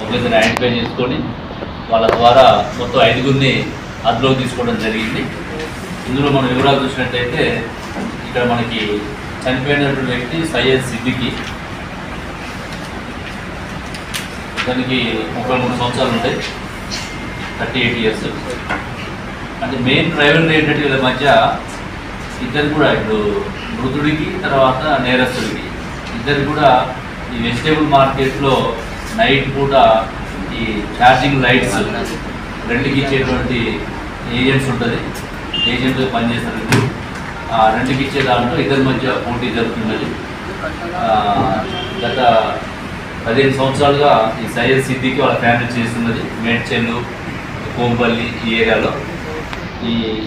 ఒకరిని ఐడెంటిఫై చేసుకొని వాళ్ళ ద్వారా మొత్తం 5గురిని అదుపులోకి తీసుకోవడం జరిగింది. ఇందులో మనం వివరాలు చూసినట్టయితే ఇక్కడ మనకి చనిపోయినటువంటి వ్యక్తి సయ్యద్ సిద్దికి, దానికి 33 సంవత్సరాలు ఉంటాయి, 38 ఇయర్స్. అంటే మెయిన్ రైవల్ ఏంటంటే వీళ్ళ మధ్య ఇద్దరు కూడా ఇప్పుడు మృతుడికి తర్వాత నేరస్తుడికి ఇద్దరు కూడా ఈ వెజిటేబుల్ మార్కెట్లో నైట్ పూట ఈ ఛార్జింగ్ లైట్స్ రెంట్కి ఇచ్చేటువంటి ఏజెంట్స్ ఉంటుంది, ఏజెంట్ పనిచేస్తారు. ఆ రెంట్కి ఇచ్చే దాంట్లో ఇద్దరి మధ్య పోటీ జరుగుతున్నది. గత 15 సంవత్సరాలుగా ఈ సయ్యద్ సిద్దికి వాళ్ళ ఫ్యామిలీ చేస్తున్నది మేడ్చెల్లు, కోంపల్లి ఈ ఏరియాలో.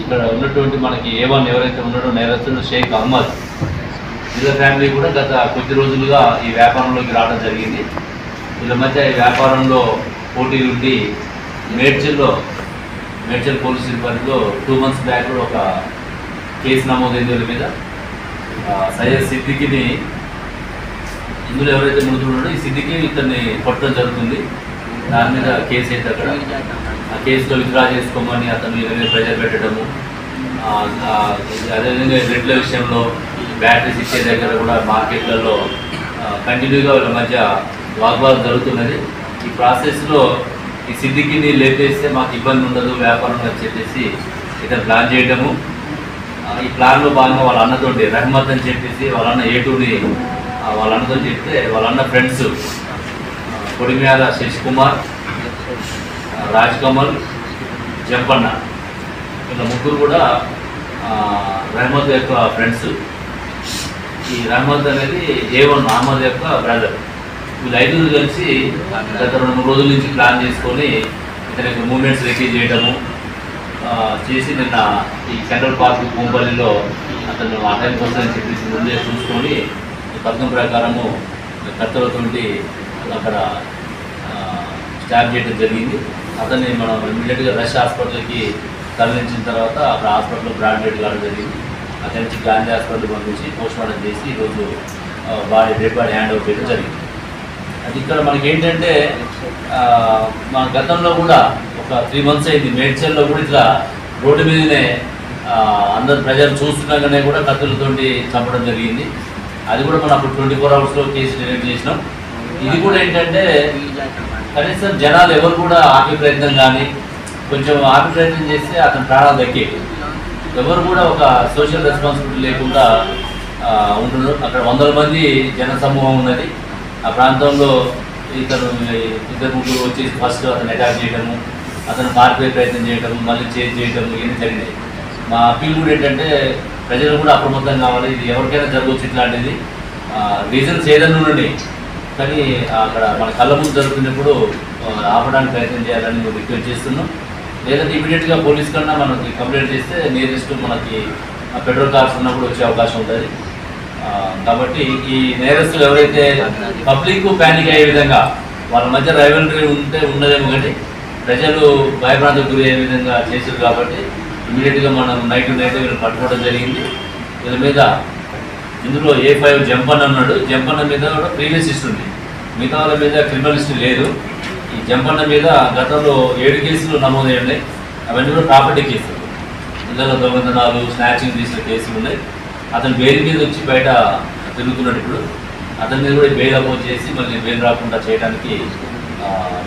ఇక్కడ ఉన్నటువంటి మనకి A1 ఎవరైతే ఉన్నాడో నేరస్తుడు షేక్ అహ్మద్, వీళ్ళ ఫ్యామిలీ కూడా గత కొద్ది రోజులుగా ఈ వ్యాపారంలోకి రావడం జరిగింది. వీళ్ళ మధ్య ఈ వ్యాపారంలో పోటీ ఉండి మేడ్చెల్ పోలీస్ పరిధిలో 2 months బ్యాక్ కూడా ఒక కేసు నమోదైంది వీళ్ళ మీద. సయ్యద్ సిద్దికిని ఇందులో ఎవరైతే మృతుడున్నాడో ఈ సిద్దికి ఇతన్ని కొట్టడం జరుగుతుంది. దాని మీద కేసు అయితే అక్కడ ఆ కేసులో విత్డ్రా చేసుకోమని అతను మీద ప్రెజర్ పెట్టడము, అదేవిధంగా రెడ్ల విషయంలో బ్యాటరీస్ ఇచ్చే దగ్గర కూడా మార్కెట్లలో కంటిన్యూగా వీళ్ళ మధ్య వాగ్వాదం జరుగుతున్నది. ఈ ప్రాసెస్లో ఈ సిద్దికిని లేపేస్తే మాకు ఇబ్బంది ఉండదు వ్యాపారం అని చెప్పేసి ఇతను ప్లాన్ చేయడము. ఈ ప్లాన్లో భాగంగా వాళ్ళ అన్నతోటి రహమత్ అని చెప్పేసి వాళ్ళ అన్న A2ని వాళ్ళ అన్నతో చెప్తే వాళ్ళ అన్న ఫ్రెండ్స్ కొడిమ్యాల శశికుమార్, రాజ్ కమల్, జంపన్న ఇలా ముగ్గురు కూడా రహమత్ యొక్క ఫ్రెండ్స్. ఈ రహమత్ అనేది A1 అహ్మద్ యొక్క బ్రదర్. వీళ్ళు 5 కలిసి గత 2-3 రోజుల నుంచి ప్లాన్ చేసుకొని ఇతని యొక్క మూమెంట్స్ రెడీ చేయడము చేసి నిన్న ఈ సెంట్రల్ పార్క్ కోంపల్లిలో అతను అటెండ్ కోసం చెప్పేసి ముందే చూసుకొని పథకం ప్రకారము కత్తెలతోటి అక్కడ స్టాప్ చేయడం జరిగింది. అతన్ని మనం ఇమీడియట్గా రష్ హాస్పిటల్కి తరలించిన తర్వాత అక్కడ హాస్పిటల్లో బ్రాండెడ్ కావడం జరిగింది. అక్కడి నుంచి గాంధీ హాస్పిటల్ పంపించి పోస్ట్మార్టం చేసి ఈరోజు డెడ్ బాడీ హ్యాండ్ ఓవర్ చేయడం జరిగింది. అది ఇక్కడ మనకి ఏంటంటే మన గతంలో కూడా ఒక 3 months అయింది మేడ్చెల్లో కూడా ఇట్లా రోడ్డు మీదనే అందరు ప్రజలు చూస్తున్నాగానే కూడా కత్తులతోటి చంపడం జరిగింది. అది కూడా మనం అప్పుడు 24 hours కేసు డిటెక్ట్ చేసినాం. ఇది కూడా ఏంటంటే కనీసం జనాలు ఎవరు కూడా ఆపే ప్రయత్నం కానీ కొంచెం ఆపే ప్రయత్నం చేస్తే అతని ప్రాణాలు దక్కేవి. ఎవరు కూడా ఒక సోషల్ రెస్పాన్సిబిలిటీ లేకుండా ఉంటున్నారు. అక్కడ 100 మంది జన సమూహం ఉన్నది. ఆ ప్రాంతంలో ఇతను 2-3 వచ్చేసి ఫస్ట్ అతను అటాక్ చేయడము, అతను పారిపోయే ప్రయత్నం చేయడము, మళ్ళీ చేంజ్ చేయడము ఇవన్నీ జరిగినాయి. మా అప్పీల్ కూడా ఏంటంటే ప్రజలు కూడా అప్రమత్తం కావాలి. ఇది ఎవరికైనా జరగవచ్చు ఇట్లాంటిది. రీజన్స్ ఏదైనా ఉండండి కానీ అక్కడ మన కళ్ళ ముందు జరుగుతున్నప్పుడు ఆపడానికి ప్రయత్నం చేయాలని మేము రిక్వెస్ట్ చేస్తున్నాం. లేదంటే ఇమీడియట్గా పోలీస్ కన్నా మనకి కంప్లైంట్ చేస్తే నియరెస్ట్ మనకి పెట్రోల్ కార్స్ ఉన్నప్పుడు వచ్చే అవకాశం ఉంటుంది. కాబట్టి ఈ నేరస్తులు ఎవరైతే పబ్లిక్ ప్యానిక్ అయ్యే విధంగా వాళ్ళ మధ్య రైవల్రీ ఉన్నదేమో కానీ ప్రజలు భయభ్రాంతికి గురి అయ్యే విధంగా చేశారు. కాబట్టి ఇమీడియట్గా మనం నైట్ వీళ్ళు పట్టుకోవడం జరిగింది. వీళ్ళ మీద ఇందులో A5 జంపన్న ఉన్నాడు. జంపన్న మీద కూడా ప్రీవియస్ హిస్టరీ ఉంది. మిగతా వాళ్ళ మీద క్రిమినల్ హిస్టరీ లేదు. ఈ జంపన్న మీద గతంలో 7 కేసులు నమోదై ఉన్నాయి. అవన్నీ కూడా ప్రాపర్టీ కేసులు, ఇళ్ళలో దొంగతనాలు, స్నాచింగ్ చేసిన కేసులు ఉన్నాయి. అతను బెయిల్ మీద వచ్చి బయట తిరుగుతున్నాడు. ఇప్పుడు అతని మీద కూడా బెయిల్ అపోజ్ చేసి మళ్ళీ బెయిల్ రాకుండా చేయడానికి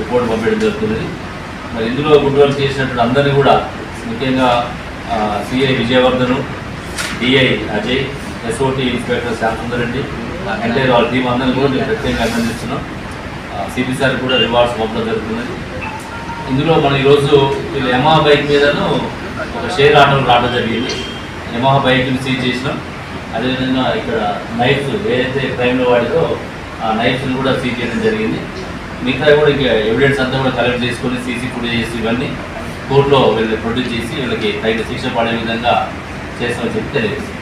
రిపోర్ట్ పంపించడం జరుగుతుంది. మరి ఇందులో గుడ్ వర్క్ చేసినటువంటి అందరినీ కూడా ముఖ్యంగా CI విజయవర్ధను, DI Ajay, SOT inspector Shyamsundar Reddy అంటే వాళ్ళ టీం అందరినీ కూడా మేము ప్రత్యేకంగా అభినందిస్తున్నాం. CP సార్ కూడా రివార్డ్స్ పంపడం జరుగుతున్నది. ఇందులో మనం ఈరోజు వీళ్ళు యమహా బైక్ మీదను ఒక షేర్ ఆటోలు రావడం జరిగింది. యమహా బైక్ని సీజ్ చేసినాం. అదేవిధంగా ఇక్కడ నైఫ్స్ ఏదైతే క్రైమ్లో వాడితో ఆ నైఫ్స్ని కూడా సీజ్ చేయడం జరిగింది. మిగతా కూడా ఇంకా ఎవిడెన్స్ అంతా కూడా కలెక్ట్ చేసుకొని CC ఫుటేజెస్ ఇవన్నీ కోర్టులో వీళ్ళు ప్రొడ్యూస్ చేసి వీళ్ళకి తగిన శిక్ష పడే విధంగా చేస్తామని చెప్పి తెలియజేస్తాం.